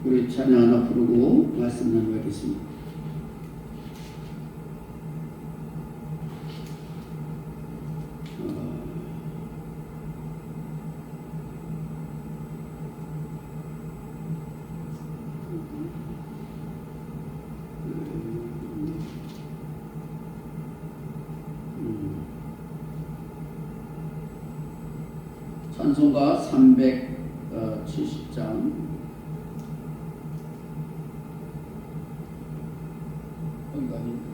우리 찬양 하나 부르고 말씀 나누겠습니다. 찬송가 370장 어디가 아닌가?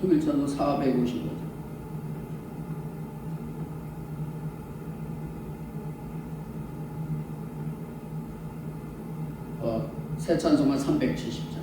통일찬송 455장 새 찬송가 370장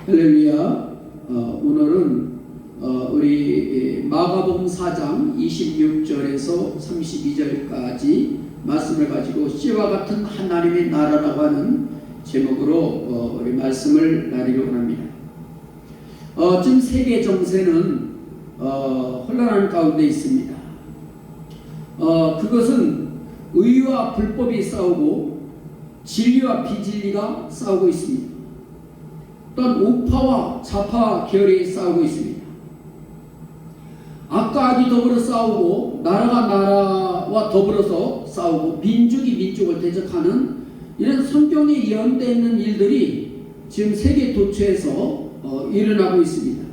할렐루야. 오늘은 우리 마가복음 4장 26절에서 32절까지 말씀을 가지고 씨와 같은 하나님의 나라라고 하는 제목으로 우리 말씀을 나누려고 합니다. 지금 세계 정세는 혼란한 가운데 있습니다. 그것은 의와 불법이 싸우고 진리와 비진리가 싸우고 있습니다. 또한 우파와 좌파 계열이 싸우고 있습니다. 악과 악이 더불어 싸우고 나라가 나라와 더불어서 싸우고 민족이 민족을 대적하는 이런 성경에 예언되어 있는 일들이 지금 세계 도처에서 일어나고 있습니다.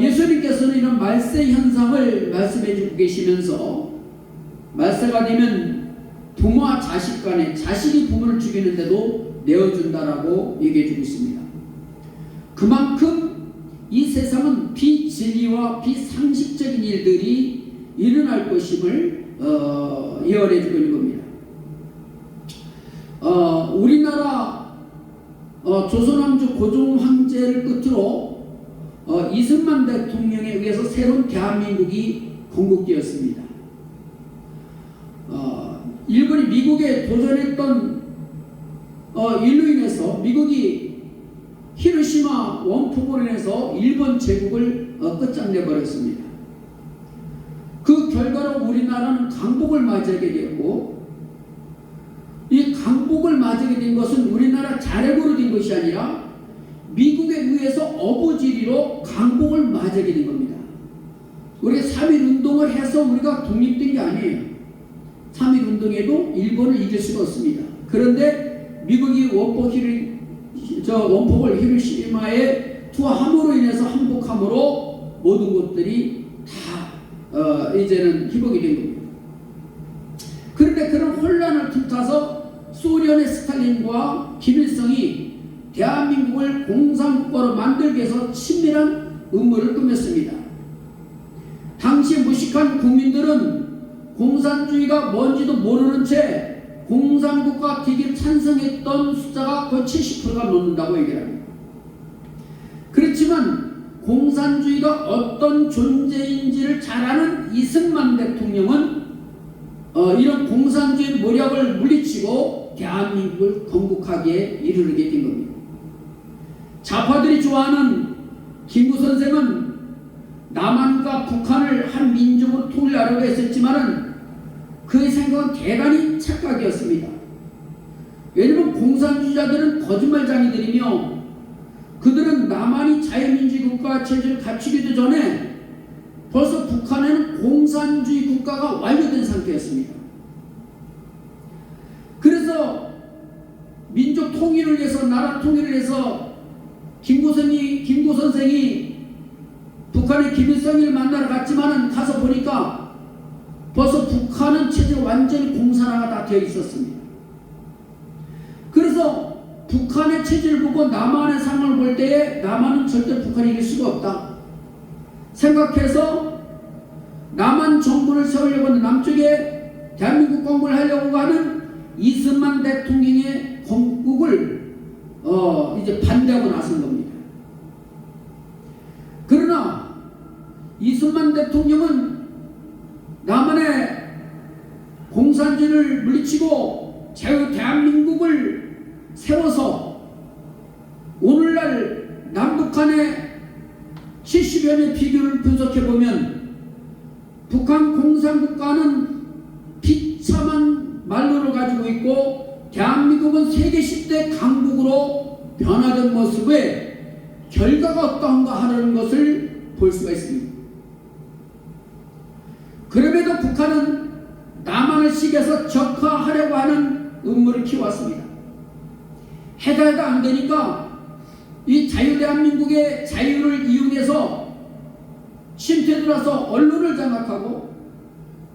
예수님께서는 이런 말세 현상을 말씀해 주고 계시면서 말세가 되면 부모와 자식 간에 자식이 부모를 죽이는데도 내어준다라고 얘기해 주고 있습니다. 그만큼 이 세상은 비진리와 비상식적인 일들이 일어날 것임을 예언해 주고 있는 겁니다. 우리나라 조선왕조 고종 황제를 끝으로 이승만 대통령에 의해서 새로운 대한민국이 건국되었습니다. 일본이 미국에 도전했던 일로 인해서 미국이 히로시마 원폭으로 인해서 일본 제국을 끝장내버렸습니다. 그 결과로 우리나라는 강복을 맞이하게 되었고, 이 강복을 맞이하게 된 것은 우리나라 자력으로 된 것이 아니라 미국에 의해서 어부지리로 강복을 맞이하게 된 겁니다. 우리가 3.1운동을 해서 우리가 독립된 게 아니에요. 3.1운동에도 일본을 이길 수가 없습니다. 그런데 미국이 원폭을 히로시마에 투하함으로 인해서 항복함으로 모든 것들이 다 이제는 회복이 된 겁니다. 그런데 그런 혼란을 틈타서 소련의 스탈린과 김일성이 대한민국을 공산국가로 만들기 위해서 친밀한 음모를 꾸몄습니다. 당시 무식한 국민들은 공산주의가 뭔지도 모르는 채 공산국가 되기를 찬성했던 숫자가 거의 70%가 넘는다고 얘기를 합니다. 그렇지만 공산주의가 어떤 존재인지를 잘 아는 이승만 대통령은 이런 공산주의 모략을 물리치고 대한민국을 건국하기에 이르게 된 겁니다. 좌파들이 좋아하는 김구 선생은 남한과 북한을 한 민족으로 통일하려고 했었지만은 그의 생각은 대단히 착각이었습니다. 왜냐하면 공산주의자들은 거짓말장이들이며 그들은 남한이 자유민주주의 국가 체제를 갖추기도 전에 벌써 북한에는 공산주의 국가가 완료된 상태였습니다. 그래서 민족 통일을 위해서, 나라 통일을 위해서 김구 선생이 북한의 김일성을 만나러 갔지만은 가서 보니까 벌써 북한은 체제가 완전히 공산화가 다 되어 있었습니다. 그래서 북한의 체제를 보고 남한의 상황을 볼 때에 남한은 절대 북한이 이길 수가 없다 생각해서 남한 정부를 세우려고 하는, 남쪽에 대한민국 건국을 하려고 하는 이승만 대통령의 건국을 이제 반대하고 나선 겁니다. 그러나 이승만 대통령은 남한의 공산주의를 물리치고 대한민국을 세워서 오늘날 남북한의 70여 년의 비교를 분석해보면 북한 공산국가는 비참한 말로를 가지고 있고 대한민국은 세계 10대 강국으로 변화된 모습에 결과가 어떠한가 하는 것을 볼 수가 있습니다. 그럼에도 북한은 남한을 시기해서 적화하려고 하는 음모를 키워왔습니다. 해도 안 되니까 이 자유대한민국의 자유를 이용해서 침투에 들어와서 언론을 장악하고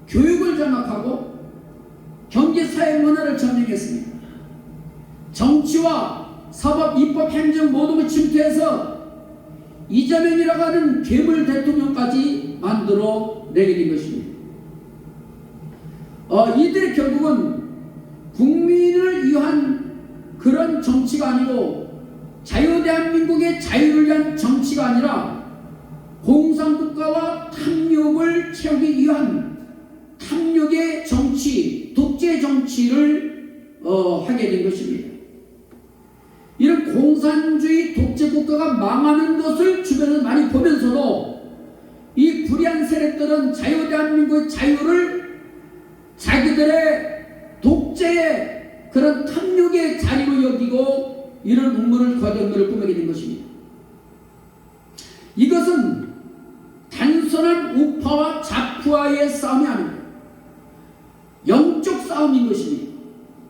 교육을 장악하고 경제사회 문화를 점령했습니다. 정치와 사법, 입법, 행정 모든 걸 침투해서 이재명이라고 하는 괴물 대통령까지 만들어 내게 된 것입니다. 이들의 결국은 국민을 위한 그런 정치가 아니고 자유대한민국의 자유를 위한 정치가 아니라 공산국가와 탐욕을 채우기 위한 탐욕의 정치, 독재 정치를 하게 된 것입니다. 이런 공산주의 독재 국가가 망하는 것을 주변에서 많이 보면서도 이 불의한 세력들은 자유대한민국의 자유를 자기들의 독재의 그런 탐욕의 자리로 여기고 이런 음모를 거짓말을 꾸미게 된 것입니다. 이것은 단순한 우파와 좌파의 싸움이 아닙니다. 영적 싸움인 것입니다.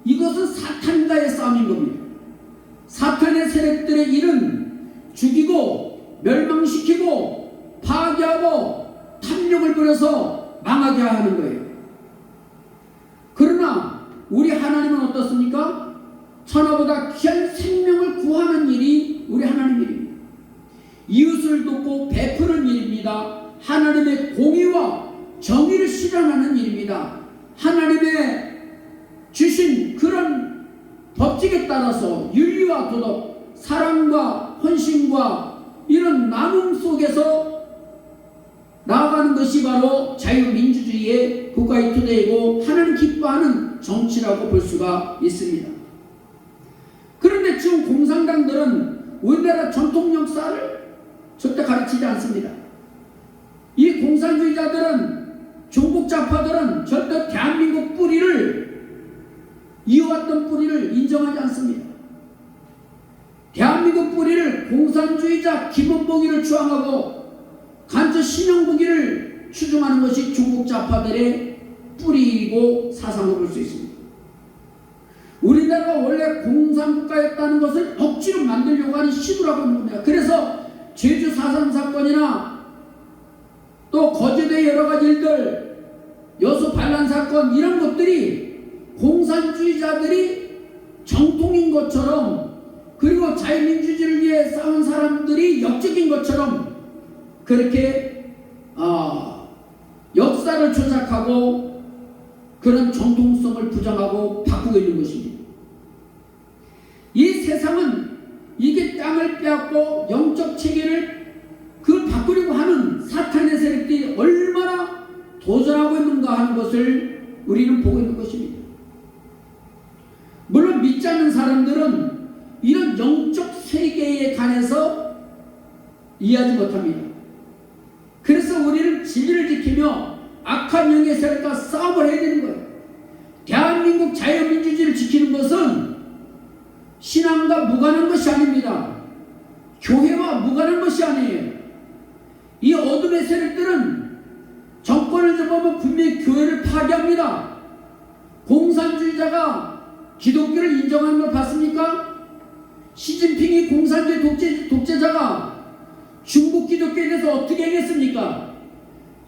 이것은 사탄과의 싸움인 겁니다. 사탄의 세력들의 일은 죽이고 멸망시키고 파괴하고 탐욕을 부려서 망하게 하는 거예요. 그러나 우리 하나님은 어떻습니까? 천하보다 귀한 생명을 구하는 일이 우리 하나님 일입니다. 이웃을 돕고 베푸는 일입니다. 하나님의 공의와 정의를 실현하는 일입니다. 하나님의 주신 그런 법칙에 따라서 윤리와 도덕, 사랑과 헌신과 이런 나눔 속에서 나아가는 것이 바로 자유민주주의의 국가의 토대이고 하나님 기뻐하는 정치라고 볼 수가 있습니다. 그런데 지금 공산당들은 우리나라 전통 역사를 절대 가르치지 않습니다. 이 공산주의자들은, 종북 좌파들은 절대 대한민국 뿌리를, 이어왔던 뿌리를 인정하지 않습니다. 대한민국 뿌리를 공산주의자 기본보기를 주장하고 간접 신용보기를 추종하는 것이 종북 좌파들의 뿌리이고 사상으로 볼 수 있습니다. 우리나라가 원래 공산국가였다는 것을 억지로 만들려고 하는 시도라고 하는 겁니다. 그래서 제주 4.3 사건이나 또 거제도의 여러 가지 일들, 여수 반란 사건 이런 것들이 공산주의자들이 정통인 것처럼, 그리고 자유민주주의를 위해 싸운 사람들이 역적인 것처럼 그렇게 역사를 조작하고 그런 정통성을 부정하고 바꾸고 있는 것입니다. 이 세상은 이게 땅을 빼앗고 영적 체계를 바꾸려고 하는 사탄의 세력들이 얼마나 도전하고 있는가 하는 것을 우리는 보고 있는 것입니다. 물론 믿지 않는 사람들은 이런 영적 세계에 관해서 이해하지 못합니다. 그래서 우리는 진리를 지키며 악한 영의 세력과 싸움을 해야 되는 거예요. 대한민국 자유민주주의를 지키는 것은 신앙과 무관한 것이 아닙니다. 교회와 무관한 것이 아니에요. 이 어둠의 세력들은 정권을 잡으면 분명히 교회를 파괴합니다. 공산주의자가 기독교를 인정하는 걸 봤습니까? 시진핑이 공산주의 독재자가 중국 기독교에 대해서 어떻게 얘기했습니까?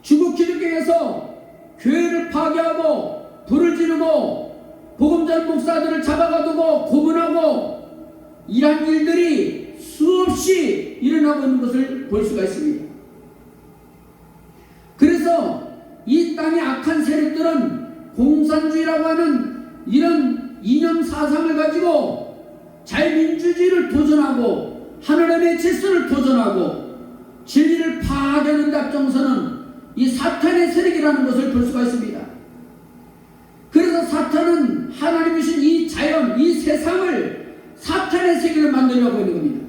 중국 기독교에서 교회를 파괴하고 불을 지르고 복음자 목사들을 잡아가두고 고문하고 이러한 일들이 수없이 일어나고 있는 것을 볼 수가 있습니다. 그래서 이 땅의 악한 세력들은 공산주의라고 하는 이런 이념 사상을 가지고 자유민주주의를 도전하고 하나님의 질서를 도전하고 진리를 파괴하는 데 앞장서는 이 사탄의 세력이라는 것을 볼 수가 있습니다. 그래서 사탄은 하나님이 주신 이 자연, 이 세상을 사탄의 세계로 만들려고 하는 겁니다.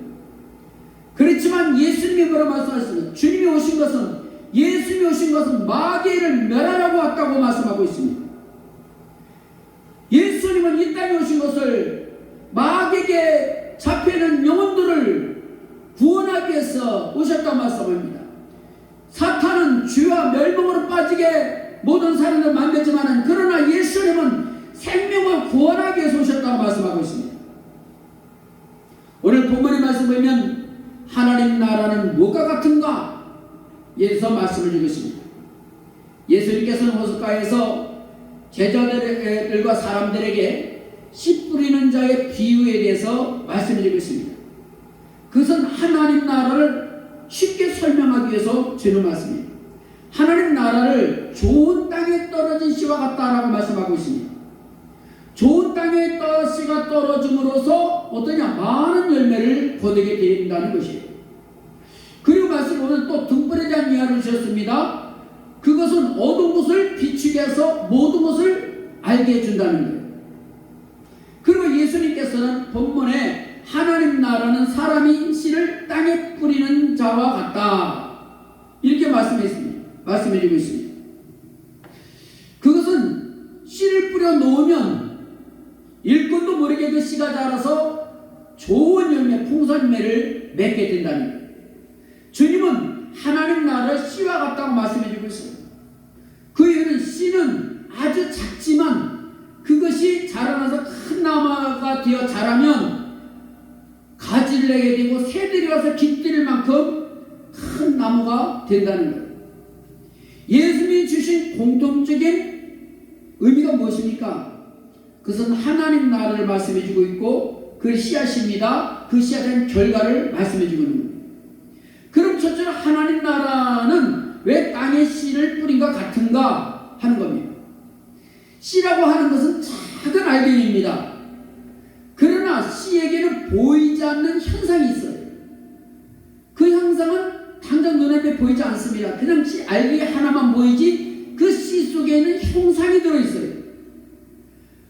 그렇지만 예수님이 뭐라 말씀하셨습니까? 주님이 오신 것은, 예수님이 오신 것은 마귀를 멸하라고 왔다고 말씀하고 있습니다. 예수님은 이 땅에 오신 것을 마귀에게 잡혀있는 영혼들을 구원하기 위해서 오셨다고 말씀합니다. 사탄은 죄와 멸망으로 빠지게 모든 사람들 만들지만, 그러나 예수님은 생명을 구원하기 위해서 오셨다고 말씀하고 있습니다. 오늘 본문의 말씀 보면 하나님 나라는 무엇과 같은가? 예서 말씀을 주고 있습니다. 예수님께서는 호숫가에서 제자들과 사람들에게 씨 뿌리는 자의 비유에 대해서 말씀을 주고 있습니다. 그것은 하나님 나라를 쉽게 설명하기 위해서 주는 말씀입니다. 하나님 나라를 좋은 땅에 떨어진 씨와 같다라고 말씀하고 있습니다. 좋은 땅에 씨가 떨어짐으로써 어떠냐? 많은 열매를 거두게 된다는 것이에요. 그리고 말씀 보면 또 등불에 대한 이야기를 주셨습니다. 그것은 어두운 것을 비추게 해서 모든 것을 알게 해준다는 거예요. 그리고 예수님께서는 본문에 하나님 나라는 사람이 씨를 땅에 뿌리는 자와 같다, 이렇게 말씀해주고 있습니다. 그것은 씨를 뿌려 놓으면 일꾼도 모르게 그 씨가 자라서 좋은 열매, 풍성매를 맺게 된다는 거예요. 주님은 하나님 나라를 씨와 같다고 말씀해 주고 있어요. 그 이유는 씨는 아주 작지만 그것이 자라나서 큰 나무가 되어 자라면 가지를 내게 되고 새들이 와서 깃들 만큼 큰 나무가 된다는 거예요. 예수님이 주신 공통적인 의미가 무엇입니까? 그것은 하나님 나라를 말씀해 주고 있고 그 씨앗입니다. 그 씨앗의 결과를 말씀해 주고 있는 거예요. 그럼 첫째로 하나님 나라는 왜 땅에 씨를 뿌린 것 같은가 하는 겁니다. 씨라고 하는 것은 작은 알갱이입니다. 그러나 씨에게는 보이지 않는 현상이 있어요. 그 현상은 당장 눈앞에 보이지 않습니다. 그냥 씨 알갱이 하나만 보이지 그 씨 속에는 형상이 들어있어요.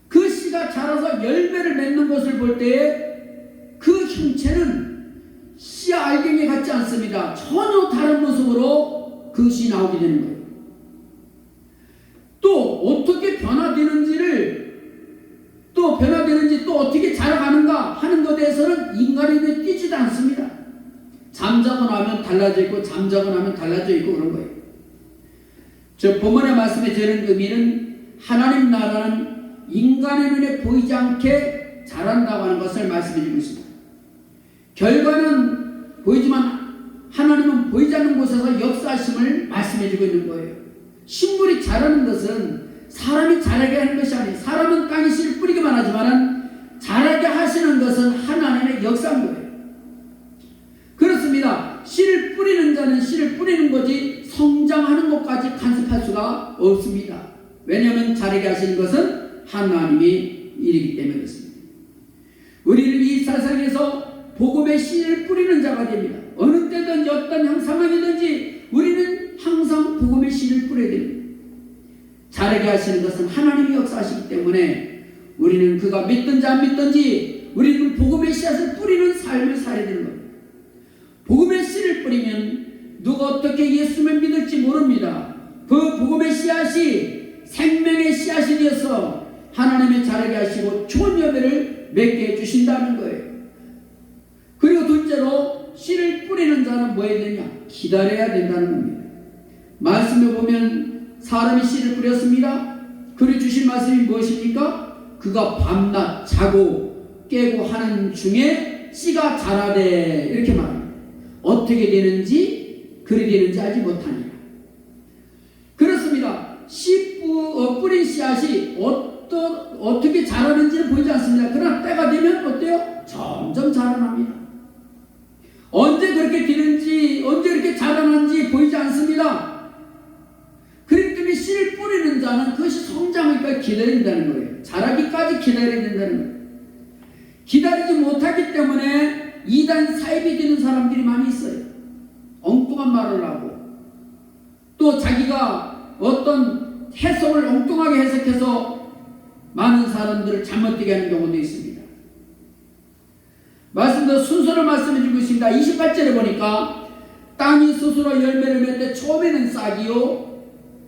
그 씨가 자라서 열매를 맺는 것을 볼 때에 그 형체는 씨 알갱이 같지 않습니다. 전혀 다른 모습으로 그것이 나오게 되는 거예요. 또 어떻게 변화되는지 또 어떻게 자라가는가 하는 것에 대해서는 인간의 눈에 띄지도 않습니다. 잠자고 나면 달라져 있고 잠자고 나면 달라져 있고 그런 거예요. 저 본문의 말씀에 저는 의미는 하나님 나라는 인간의 눈에 보이지 않게 자란다고 하는 것을 말씀해 주고 있습니다. 결과는 보이지만 하나님은 보이지 않는 곳에서 역사하심을 말씀해 주고 있는 거예요. 식물이 자라는 것은 사람이 자라게 하는 것이 아니에요. 사람은 땅에 씨를 뿌리기만 하지만 자라게 하시는 것은 하나님의 역사인 거예요. 그렇습니다. 씨를 뿌리는 자는 씨를 뿌리는 거지 성장하는 것까지 간섭할 수가 없습니다. 왜냐하면 자라게 하시는 것은 하나님의 일이기 때문에 그렇습니다. 우리는 이 세상에서 복음의 씨를 뿌리는 자가 됩니다. 어느 때든지 어떤 상황이든지 우리는 항상 복음의 씨를 뿌려야 됩니다. 자라게 하시는 것은 하나님이 역사하시기 때문에 우리는 그가 믿든지 안 믿든지 우리는 복음의 씨앗을 뿌리는 삶을 살아야 되는 겁니다. 복음의 씨를 뿌리면 누가 어떻게 예수님을 믿을지 모릅니다. 그 복음의 씨앗이 생명의 씨앗이 되어서 하나님의 자라게 하시고 좋은 열매를 맺게 해주신다는 거예요. 그리고 둘째로 씨를 뿌리는 자는 뭐 해야 되냐? 기다려야 된다는 겁니다. 말씀에 보면 사람이 씨를 뿌렸습니다. 그리 주신 말씀이 무엇입니까? 그가 밤낮 자고 깨고 하는 중에 씨가 자라되 이렇게 말합니다. 어떻게 되는지 그리 되는지 알지 못하니라. 그렇습니다. 뿌린 씨앗이 어떻게 자라는지는 보이지 않습니다. 그러나 때가 되면 어때요? 점점 자라납니다. 언제 그렇게 되는지 언제 이렇게 자라는지 보이지 않습니다. 그렇기 때문에 씨를 뿌리는 자는 그것이 성장하기까지 기다린다는 거예요. 자라기까지 기다려야 된다는 거예요. 기다리지 못하기 때문에 이단 사입이 되는 사람들이 많이 있어요. 엉뚱한 말을 하고 또 자기가 어떤 해석을 엉뚱하게 해석해서 많은 사람들을 잘못되게 하는 경우도 있습니다. 말씀도 순서를 말씀해 주고 있습니다. 28절에 보니까 땅이 스스로 열매를 맺되 처음에는 싹이요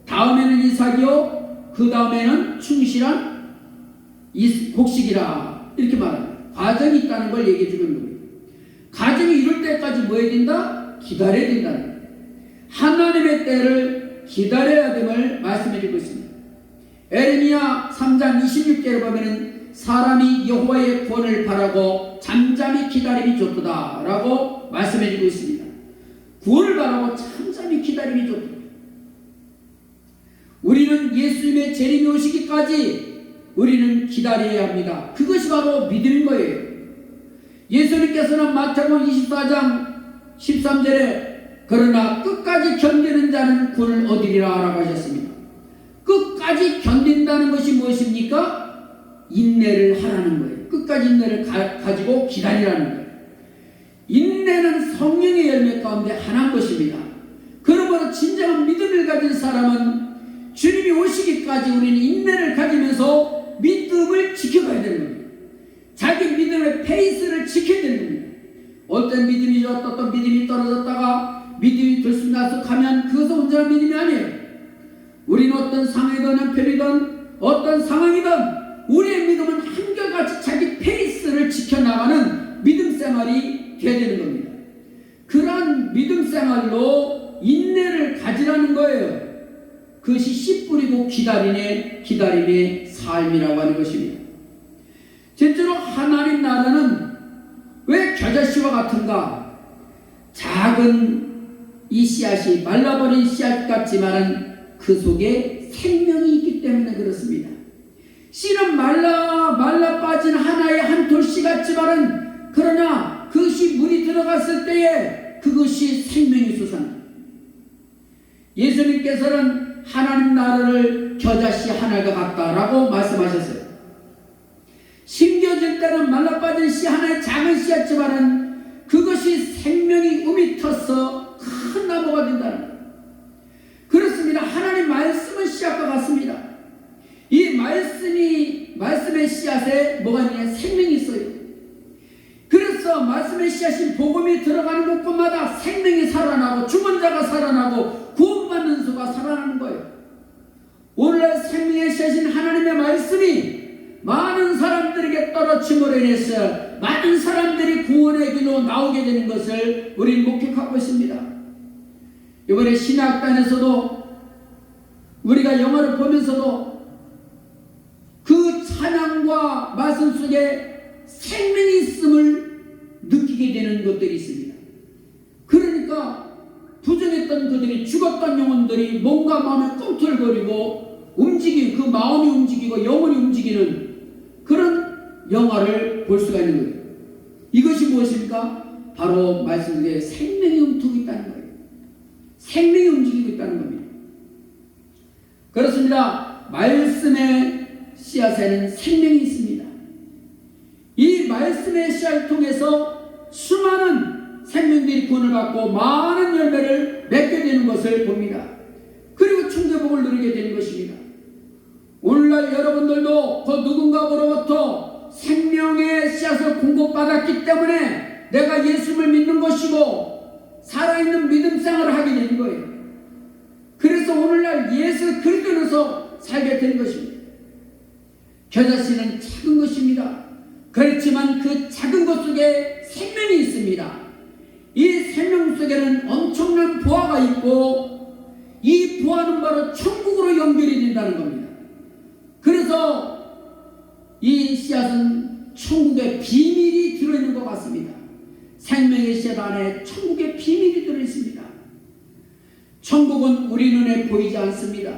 다음에는 이삭이요 그 다음에는 충실한 곡식이라 이렇게 말합니다. 과정이 있다는 걸 얘기해 주고 있는 겁니다. 과정이 이룰 때까지 뭐 해야 된다? 기다려야 된다는 거예요. 하나님의 때를 기다려야 됨을 말씀해 주고 있습니다. 에레미야 3장 26절에 보면은 사람이 여호와의 구원을 바라고 잠잠히 기다림이 좋도다 라고 말씀해 주고 있습니다. 구원을 바라고 잠잠히 기다림이 좋도다. 우리는 예수님의 재림이 오시기까지 우리는 기다려야 합니다. 그것이 바로 믿음인 거예요. 예수님께서는 마태복음 24장 13절에 그러나 끝까지 견디는 자는 구원을 얻으리라 라고 하셨습니다. 끝까지 견딘다는 것이 무엇입니까? 인내를 하라는 거예요. 끝까지 인내를 가지고 기다리라는 거예요. 인내는 성령의 열매 가운데 하나인 것입니다. 그러므로 진정한 믿음을 가진 사람은 주님이 오시기까지 우리는 인내를 가지면서 믿음을 지켜가야 되는 겁니다. 자기 믿음의 페이스를 지켜야 되는 겁니다. 어떤 믿음이 좋았다 어떤 믿음이 떨어졌다가 믿음이 들쑥날쑥하면 그것은 온전한 믿음이 아니에요. 우리는 어떤 상황이든 형편이든 어떤 상황이든 우리의 믿음은 한결같이 자기 페이스를 지켜나가는 믿음 생활이 되어야 되는 겁니다. 그러한 믿음 생활로 인내를 가지라는 거예요. 그것이 씨 뿌리고 기다림의 삶이라고 하는 것입니다. 진짜로 하나님 나라는 왜 겨자씨와 같은가? 작은 이 씨앗이 말라버린 씨앗 같지만은 그 속에 생명이 있기 때문에 그렇습니다. 씨는 말라 빠진 하나의 한 돌씨 같지만은 그러나 그것이 물이 들어갔을 때에 그것이 생명이 솟아납니다. 예수님께서는 하나님 나라를 겨자씨 하나가 같다라고 말씀하셨어요. 심겨질 때는 말라빠진 씨 하나의 작은 씨였지만은 그것이 생명이 음이 터서 큰 나무가 된다는 거예요. 그렇습니다. 하나님 말씀은 씨앗과 같습니다. 이 말씀의 씨앗에 뭐가 있냐? 생명이 있어요. 그래서 말씀의 씨앗인 복음이 들어가는 곳곳마다 생명이 살아나고 죽은 자가 살아나고 구원받는 수가 살아나는 거예요. 오늘날 생명의 씨앗인 하나님의 말씀이 많은 사람들에게 떨어짐으로 인해서 많은 사람들이 구원의 길로 나오게 되는 것을 우리는 목격하고 있습니다. 이번에 신학단에서도 우리가 영화를 보면서도 그 찬양과 말씀 속에 생명이 있음을 느끼게 되는 것들이 있습니다. 그러니까 부정했던 그들이 죽었던 영혼들이 몸과 마음에 꿈틀거리고 움직이고 그 마음이 움직이고 영혼이 움직이는 그런 영화를 볼 수가 있는 거예요. 이것이 무엇입니까? 바로 말씀 속에 생명이 움트고 있다는 거예요. 생명이 움직이고 있다는 겁니다. 그렇습니다. 말씀의 씨앗에는 생명이 있습니다. 이 말씀의 씨앗을 통해서 수많은 생명들이 구원을 받고 많은 열매를 맺게 되는 것을 봅니다. 그리고 천국복을 누리게 되는 것입니다. 오늘날 여러분들도 그 누군가로부터 생명의 씨앗을 공급받았기 때문에 내가 예수를 믿는 것이고 살아있는 믿음 생활을 하게 되는 거예요. 그래서 오늘날 예수 그리스도로서 살게 된 것입니다. 겨자씨는 작은 것입니다. 그렇지만 그 작은 것 속에 생명이 있습니다. 이 생명 속에는 엄청난 부하가 있고 이 부하는 바로 천국으로 연결이 된다는 겁니다. 그래서 이 씨앗은 천국의 비밀이 들어있는 것 같습니다. 생명의 씨앗 안에 천국의 비밀이 들어있습니다. 천국은 우리 눈에 보이지 않습니다.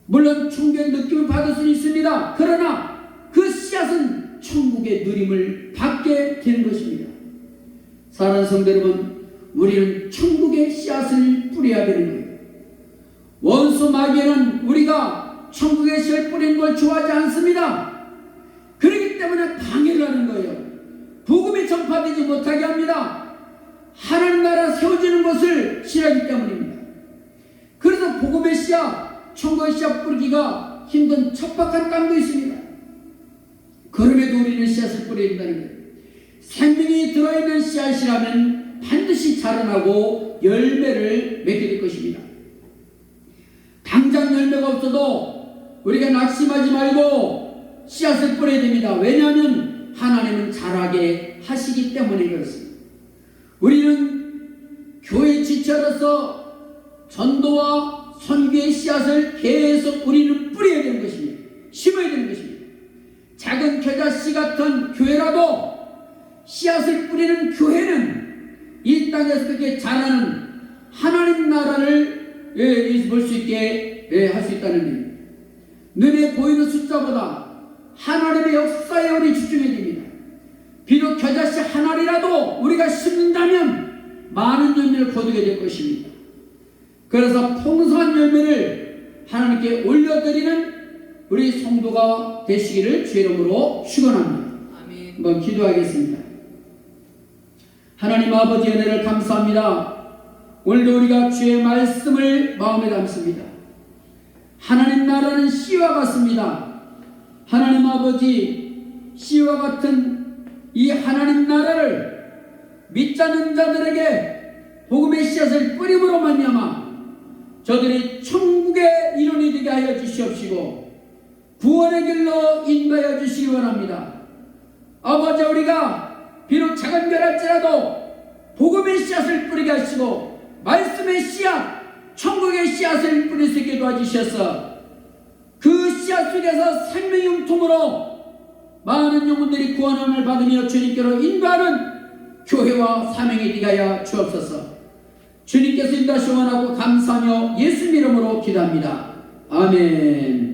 물론 천국의 느낌을 받을 수는 있습니다. 그러나 그 씨앗은 천국의 누림을 받게 되는 것입니다. 사랑하는 성도 여러분, 우리는 천국의 씨앗을 뿌려야 되는 거예요. 원수 마귀는 우리가 천국의 씨앗을 뿌리는 걸 좋아하지 않습니다. 그렇기 때문에 방해를 하는 거예요. 복음이 전파되지 못하게 합니다. 하나님 나라 세워지는 것을 싫어하기 때문입니다. 그래서 복음의 씨앗, 천국의 씨앗 뿌리기가 힘든 척박한 땅도 있습니다. 그럼에도 우리는 씨앗을 뿌려야 된다는 거예요. 생명이 들어있는 씨앗이라면 반드시 자라나고 열매를 맺게 될 것입니다. 당장 열매가 없어도 우리가 낙심하지 말고 씨앗을 뿌려야 됩니다. 왜냐하면 하나님은 자라게 하시기 때문에 그렇습니다. 우리는 교회 지체로서 전도와 선교의 씨앗을 계속 우리는 뿌려야 되는 것입니다. 심어야 되는 것입니다. 작은 겨자씨 같은 교회라도 씨앗을 뿌리는 교회는 이 땅에서 그렇게 자라는 하나님 나라를 볼 수 있게 할 수 있다는 겁니다. 눈에 보이는 숫자보다 하나님의 역사에 우리 집중해야 됩니다. 비록 겨자씨 하나라도 우리가 심는다면 많은 열매를 거두게 될 것입니다. 그래서 풍성한 열매를 하나님께 올려드리는 우리 성도가 되시기를 주의 이름으로 축원합니다. 아멘. 한번 기도하겠습니다. 하나님 아버지 은혜를 감사합니다. 오늘도 우리가 주의 말씀을 마음에 담습니다. 하나님 나라는 씨와 같습니다. 하나님 아버지, 씨와 같은 이 하나님 나라를 믿지 않는 자들에게 복음의 씨앗을 뿌림으로 말미암아 저들이 천국의 일원이 되게 하여 주시옵시고 구원의 길로 인도하여 주시기 원합니다. 아버지, 우리가 비록 작은 별할지라도 복음의 씨앗을 뿌리게 하시고 말씀의 씨앗, 천국의 씨앗을 뿌릴 수 있게 도와주셔서 그 씨앗 속에서 생명의 융통으로 많은 영혼들이 구원함을 받으며 주님께로 인도하는 교회와 사명이 되게 하여 주옵소서. 주님께서 인도하시 원하고 감사하며 예수 이름으로 기도합니다. 아멘.